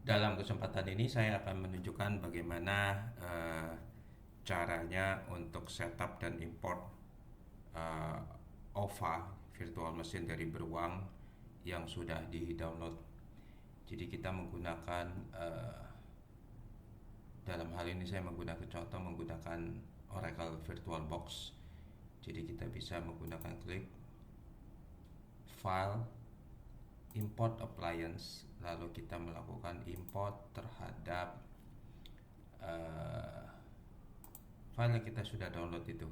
Dalam kesempatan ini saya akan menunjukkan bagaimana caranya untuk setup dan import eh, OVA virtual machine dari Beruang yang sudah di-download. Jadi kita menggunakan dalam hal ini saya menggunakan contoh menggunakan Oracle VirtualBox. Jadi kita bisa menggunakan klik file import appliance, lalu kita melakukan import terhadap uh, file yang kita sudah download itu.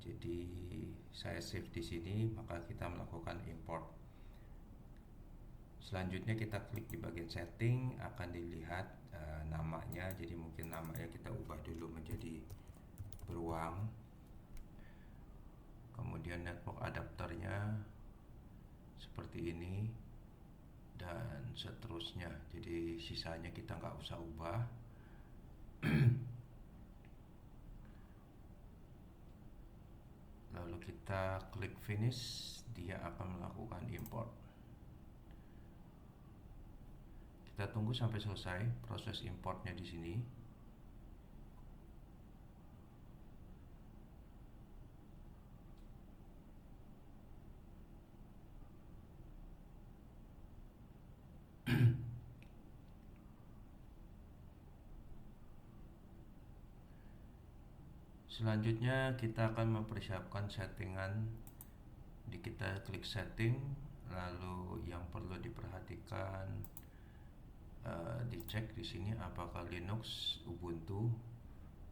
Jadi saya save di sini, maka kita melakukan import. Selanjutnya kita klik di bagian setting, akan dilihat namanya. Jadi mungkin namanya kita ubah dulu menjadi Beruang. Kemudian network adapternya seperti ini dan seterusnya. Jadi sisanya kita nggak usah ubah. Lalu kita klik finish, dia akan melakukan import. Kita tunggu sampai selesai proses importnya di sini. Selanjutnya kita akan mempersiapkan settingan. Kita klik setting, lalu yang perlu diperhatikan dicek di sini apakah Linux Ubuntu,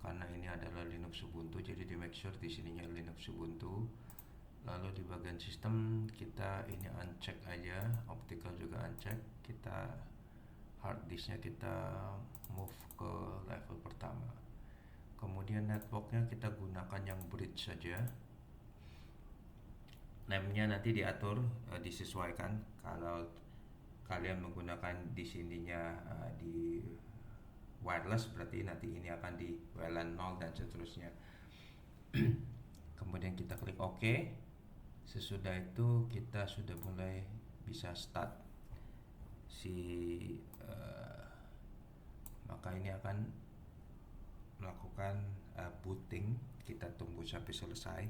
karena ini adalah Linux Ubuntu, jadi di make sure di sininya Linux Ubuntu. Lalu di bagian sistem kita ini uncheck aja, optical juga uncheck. Kita hard disknya kita move ke level pertama. Kemudian networknya kita gunakan yang bridge saja. Name-nya nanti diatur, disesuaikan. Kalau kalian menggunakan di sininya di wireless, berarti nanti ini akan di WLAN 0 dan seterusnya. Kemudian kita klik OK. Sesudah itu kita sudah mulai bisa start maka ini akan melakukan booting. Kita tunggu sampai selesai.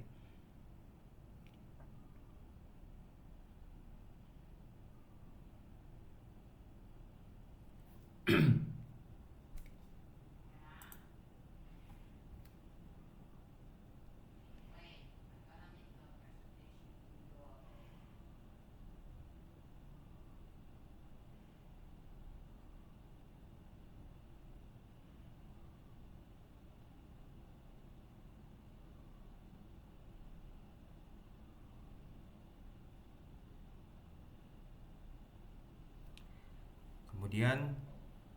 Kemudian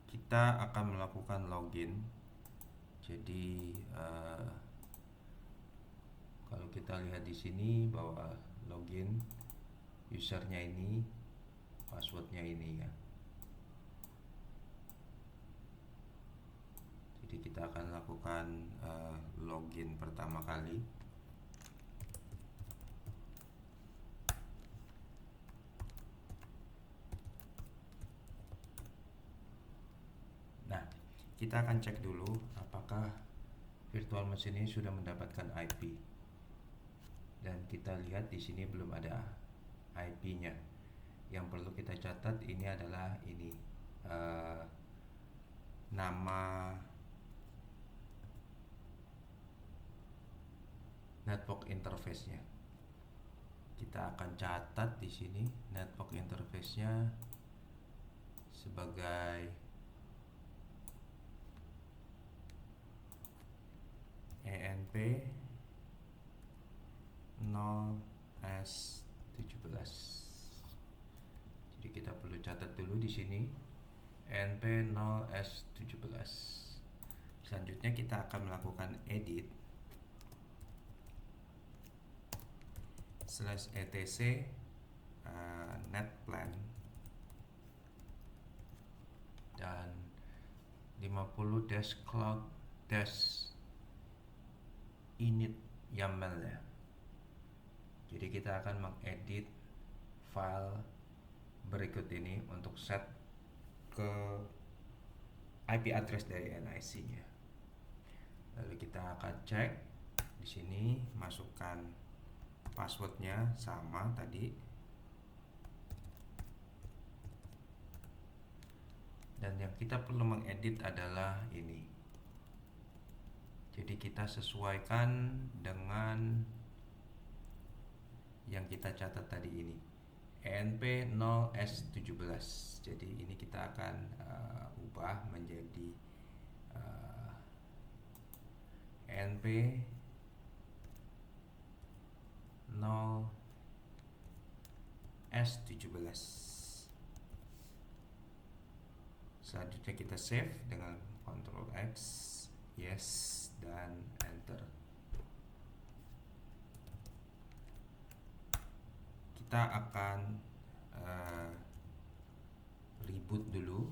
kita akan melakukan login. Jadi kalau kita lihat di sini bahwa login, usernya ini, passwordnya ini ya. Jadi kita akan lakukan login pertama kali. Nah, kita akan cek dulu apakah virtual machine ini sudah mendapatkan IP. Dan kita lihat di sini belum ada IP-nya. Yang perlu kita catat ini adalah ini nama network interface-nya. Kita akan catat di sini network interface-nya sebagai ENP 0S17. Jadi kita perlu catat dulu di sini ENP 0S17. Selanjutnya kita akan melakukan edit /etc netplan dan 50-cloud-init YAML ya. Jadi kita akan mengedit file berikut ini untuk set ke IP address dari NIC-nya. Lalu kita akan cek di sini, masukkan passwordnya sama tadi, dan yang kita perlu mengedit adalah ini. Jadi kita sesuaikan dengan yang kita catat tadi ini, ENP 0S17. Jadi ini kita akan ubah menjadi ENP 0S17. Selanjutnya kita save dengan Ctrl X, yes, dan enter. Kita akan reboot dulu.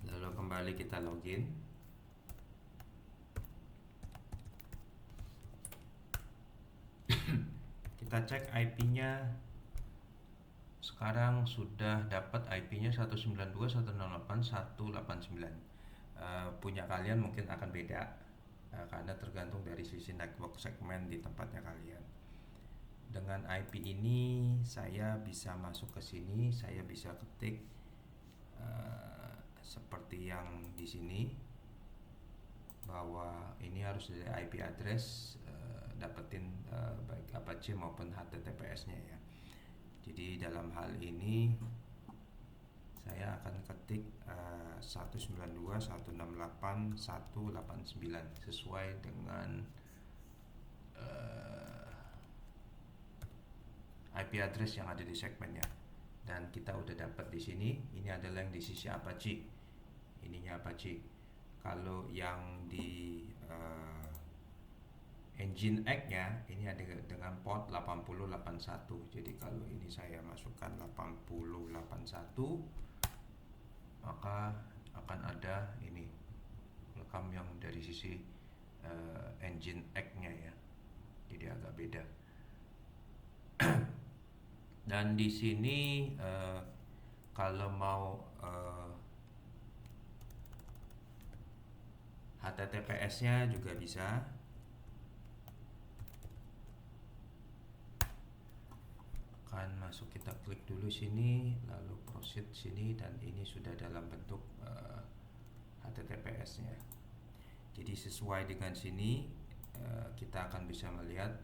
Lalu kembali kita login. Kita cek IP-nya. Sekarang sudah dapat IP-nya 192.168.189. Punya kalian mungkin akan beda, karena tergantung dari sisi network segmen di tempatnya kalian. Dengan IP ini saya bisa masuk ke sini, saya bisa ketik seperti yang di sini, bahwa ini harus dari IP address, dapetin baik Apache maupun HTTPS-nya ya. Jadi dalam hal ini saya akan ketik 192.168.189 sesuai dengan IP address yang ada di segmennya. Dan kita udah dapat di sini. Ini adalah yang di sisi Apache. Ininya Apache. Kalau yang di Nginx-nya ini ada dengan port 8081. Jadi kalau ini saya masukkan 8081, maka akan ada ini welcome yang dari sisi Nginx-nya ya. Jadi agak beda. Dan di sini kalau mau HTTPS-nya juga bisa. Akan masuk, kita klik dulu sini, lalu proceed sini, dan ini sudah dalam bentuk HTTPS-nya. Jadi sesuai dengan sini kita akan bisa melihat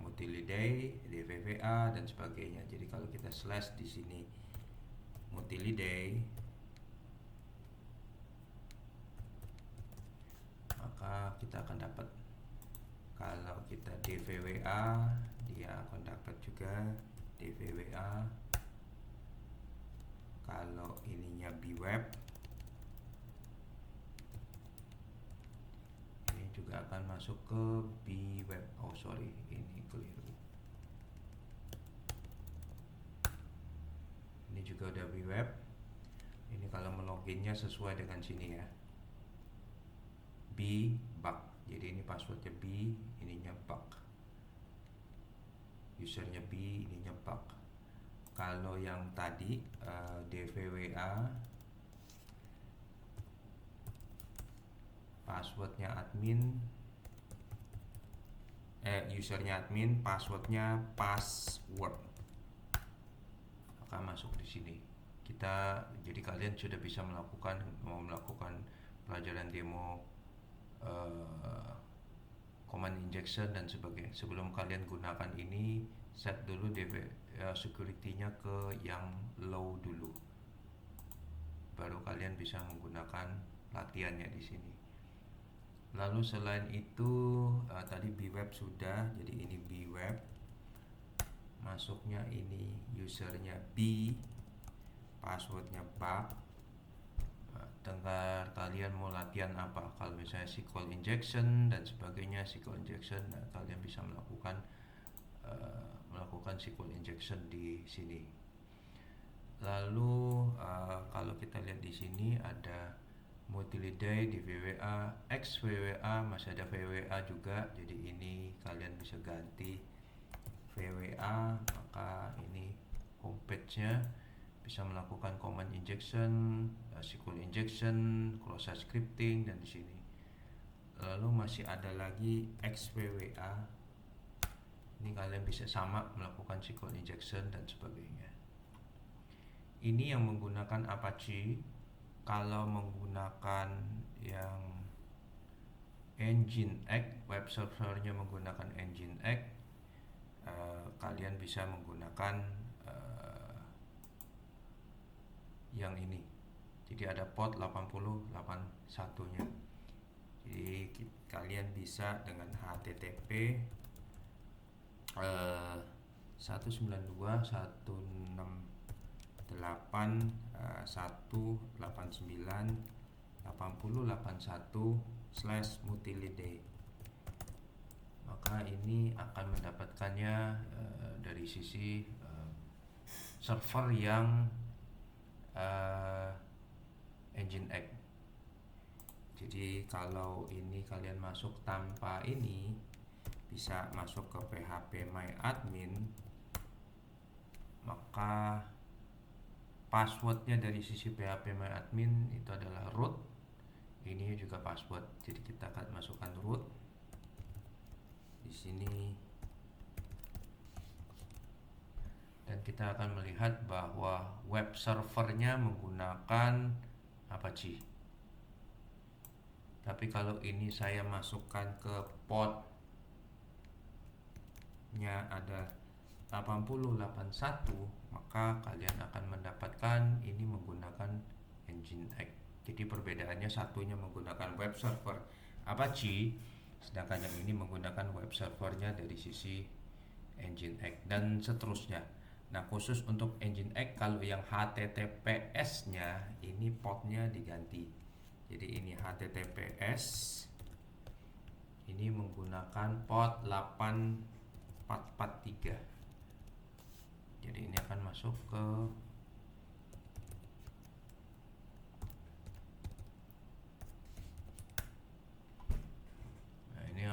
Mutiliday, DVVA dan sebagainya. Jadi kalau kita slash di sini Mutiliday, maka kita akan dapat. Kalau kita DVWA, dia akan dapat juga DVWA. Kalau ininya bweb, ini juga akan masuk ke bweb. Oh sorry, ini keliru. Ini juga udah bweb. Ini kalau meloginnya sesuai dengan sini ya, bug. Jadi ini passwordnya B, ininya bug. Usernya B, ininya bug. Kalau yang tadi DVWA, passwordnya admin, usernya admin, passwordnya password, akan masuk di sini. Jadi kalian sudah bisa melakukan pelajaran demo command injection dan sebagainya. Sebelum kalian gunakan ini, set dulu security-nya ke yang low dulu, baru kalian bisa menggunakan latihannya di sini. Lalu selain itu tadi bweb sudah, jadi ini bweb masuknya ini usernya B, passwordnya bug. Dengar kalian mau latihan apa, kalau misalnya SQL injection dan sebagainya, SQL injection, nah, kalian bisa melakukan SQL injection di sini. Lalu kalau kita lihat di sini ada multi-day di VWA, X VWA, masih ada VWA juga. Jadi ini kalian bisa ganti VWA, maka ini homepage-nya bisa melakukan command injection, SQL injection, cross-site scripting, dan di sini. Lalu masih ada lagi XVWA. Ini kalian bisa sama melakukan SQL injection dan sebagainya. Ini yang menggunakan Apache. Kalau menggunakan yang Nginx, web servernya menggunakan Nginx, kalian bisa menggunakan yang ini. Jadi ada port 8081-nya. Jadi kalian bisa dengan HTTP 192.168.9.8081/multilide. Maka ini akan mendapatkannya dari sisi server yang Nginx. Jadi kalau ini kalian masuk tanpa ini, bisa masuk ke phpMyAdmin, maka passwordnya dari sisi phpMyAdmin itu adalah root. Ini juga password. Jadi kita akan masukkan root di sini, dan kita akan melihat bahwa web servernya menggunakan Apache. Tapi kalau ini saya masukkan ke portnya ada 8081, maka kalian akan mendapatkan ini menggunakan Nginx. Jadi perbedaannya, satunya menggunakan web server Apache, sedangkan yang ini menggunakan web servernya dari sisi Nginx, dan seterusnya. Nah, khusus untuk Nginx, kalau yang HTTPS-nya ini portnya diganti. Jadi ini HTTPS, ini menggunakan port 8443. Jadi ini akan masuk ke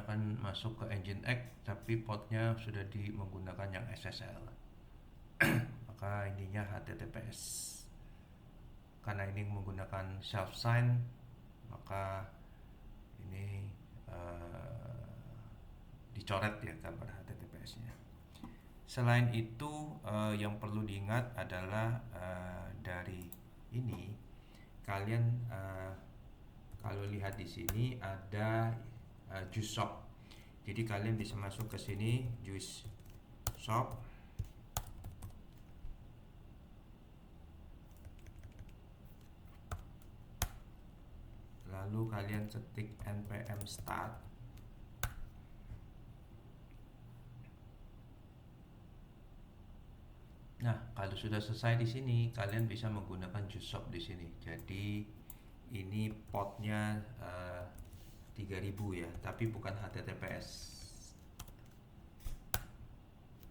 akan masuk ke Nginx, tapi portnya sudah menggunakan yang SSL. Maka ininya HTTPS. Karena ini menggunakan self sign, maka ini dicoret ya gambar HTTPS-nya. Selain itu, yang perlu diingat adalah dari ini kalian kalau lihat di sini ada Juice Shop. Jadi kalian bisa masuk ke sini, Juice Shop. Lalu kalian ketik npm start. Nah, kalau sudah selesai di sini, kalian bisa menggunakan Juice Shop di sini. Jadi ini portnya 3000 ya, tapi bukan HTTPS.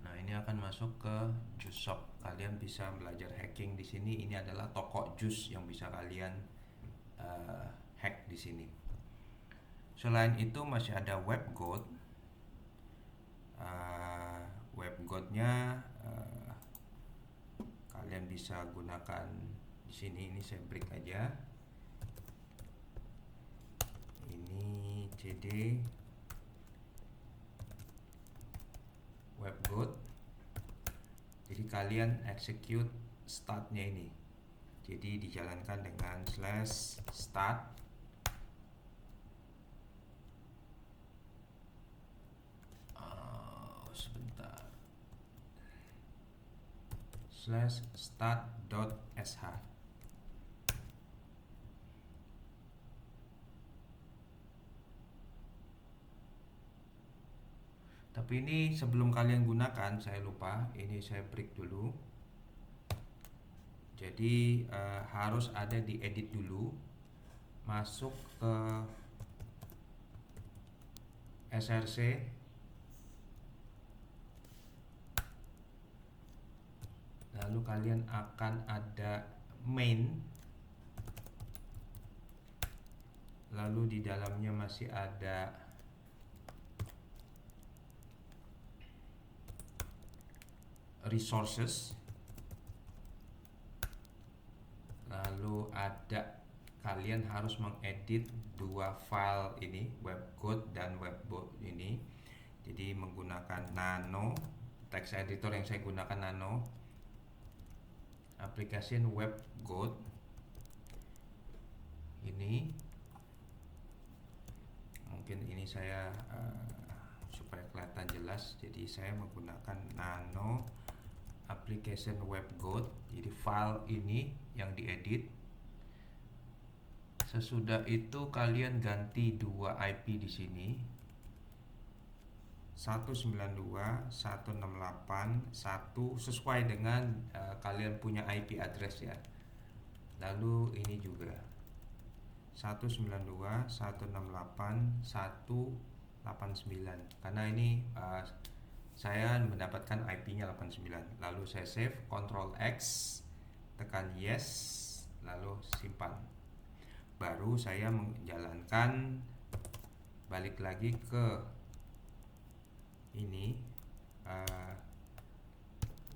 Nah, ini akan masuk ke Juice Shop. Kalian bisa belajar hacking di sini. Ini adalah toko jus yang bisa kalian hack di sini. Selain itu masih ada WebGoat. WebGoat-nya kalian bisa gunakan di sini. Ini saya break aja. Ini cd WebGoat. Jadi kalian execute startnya ini. Jadi dijalankan dengan /start. Sebentar. /start.sh. Tapi ini sebelum kalian gunakan, saya lupa, ini saya break dulu. Jadi harus ada di edit dulu, masuk ke src, lalu kalian akan ada main, lalu di dalamnya masih ada resources, lalu ada kalian harus mengedit dua file ini, webcode dan webboot ini. Jadi menggunakan Nano, text editor yang saya gunakan Nano, application webcode ini. Mungkin ini saya supaya kelihatan jelas, jadi saya menggunakan Nano application webcode. Jadi file ini yang diedit. Sesudah itu kalian ganti dua IP di sini, 192.168.1 sesuai dengan kalian punya IP address ya. Lalu ini juga 192.168.189 karena ini saya mendapatkan IP-nya 89. Lalu saya save, Ctrl X, tekan yes, lalu simpan. Baru saya menjalankan, balik lagi ke ini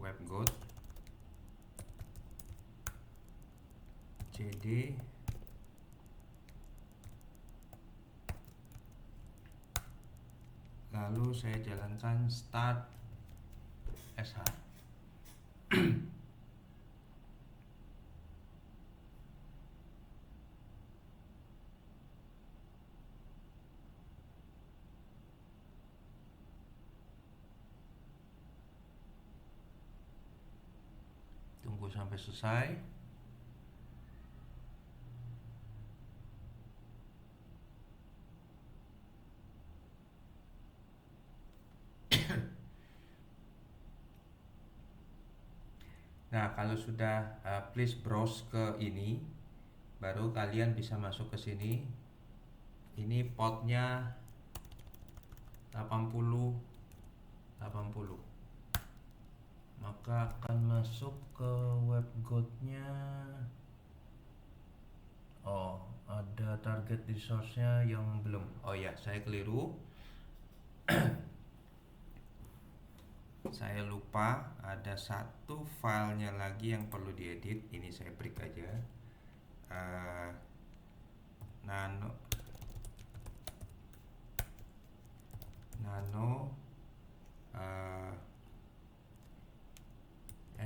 webcode cd lalu saya jalankan start sh. Tunggu sampai selesai. Nah, kalau sudah please browse ke ini, baru kalian bisa masuk ke sini. Ini portnya 80, maka akan masuk ke webcode-nya. Oh, ada target resource-nya yang belum. Oh ya, saya keliru. Saya lupa, ada satu filenya lagi yang perlu diedit. Ini saya break aja. Nano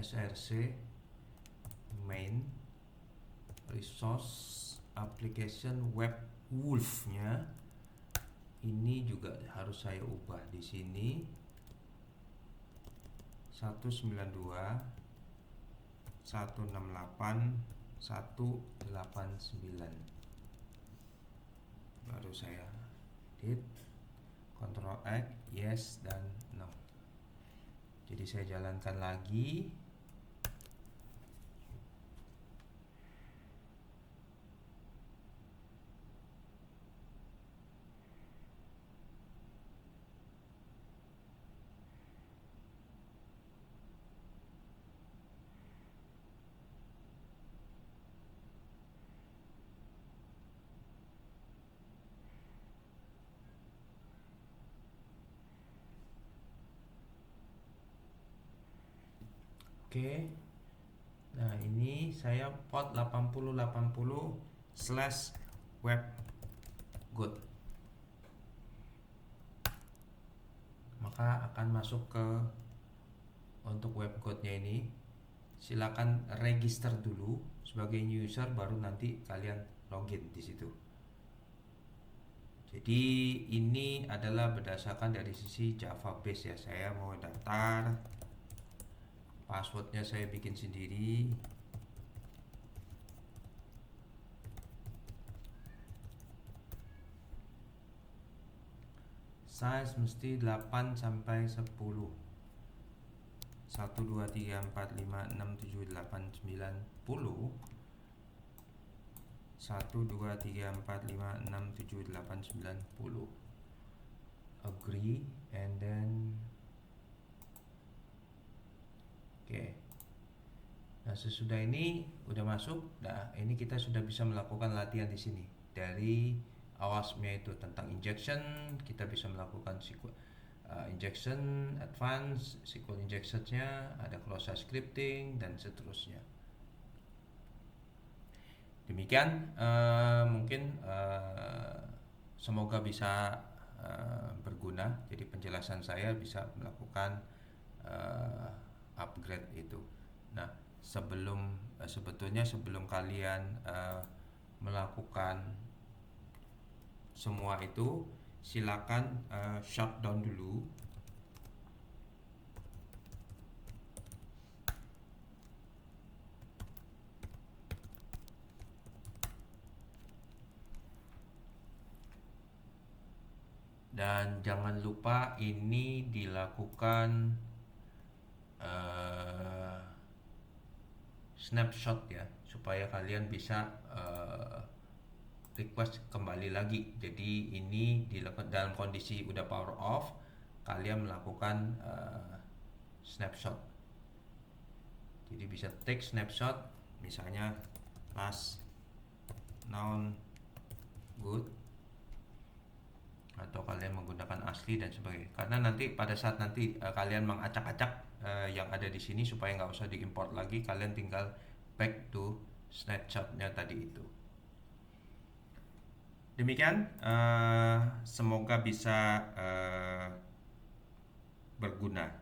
src main resource application web wolf-nya ini juga harus saya ubah di sini 192.168.189. Baru saya edit, Ctrl X, yes dan no. Jadi saya jalankan lagi. Oke. Nah, ini saya port 8080/webcode. Maka akan masuk ke untuk webcode-nya ini. Silakan register dulu sebagai user, baru nanti kalian login di situ. Jadi ini adalah berdasarkan dari sisi Java base ya. Saya mau daftar, passwordnya saya bikin sendiri. size mesti 8 sampai 10. 1 2 3 4 5 6 7 8 9 10. 1 2 3 4 5 6 7 8 9 10. Agree and then oke. Nah, sesudah ini udah masuk. Nah, ini kita sudah bisa melakukan latihan di sini. Dari awasnya itu tentang injection, kita bisa melakukan SQL injection, advance, SQL injection-nya, ada cross-site scripting dan seterusnya. Demikian mungkin semoga bisa berguna. Jadi penjelasan saya bisa melakukan upgrade itu. Nah, sebetulnya sebelum kalian melakukan semua itu, silakan shutdown dulu. Dan jangan lupa ini dilakukan snapshot ya, supaya kalian bisa request kembali lagi. Jadi ini dilakukan dalam kondisi udah power off, kalian melakukan snapshot. Jadi bisa take snapshot, misalnya last noun good, atau kalian menggunakan asli dan sebagainya. Karena nanti pada saat nanti kalian mengacak-acak yang ada di sini, supaya nggak usah diimport lagi, kalian tinggal back to snapshotnya tadi itu. Demikian, semoga bisa berguna.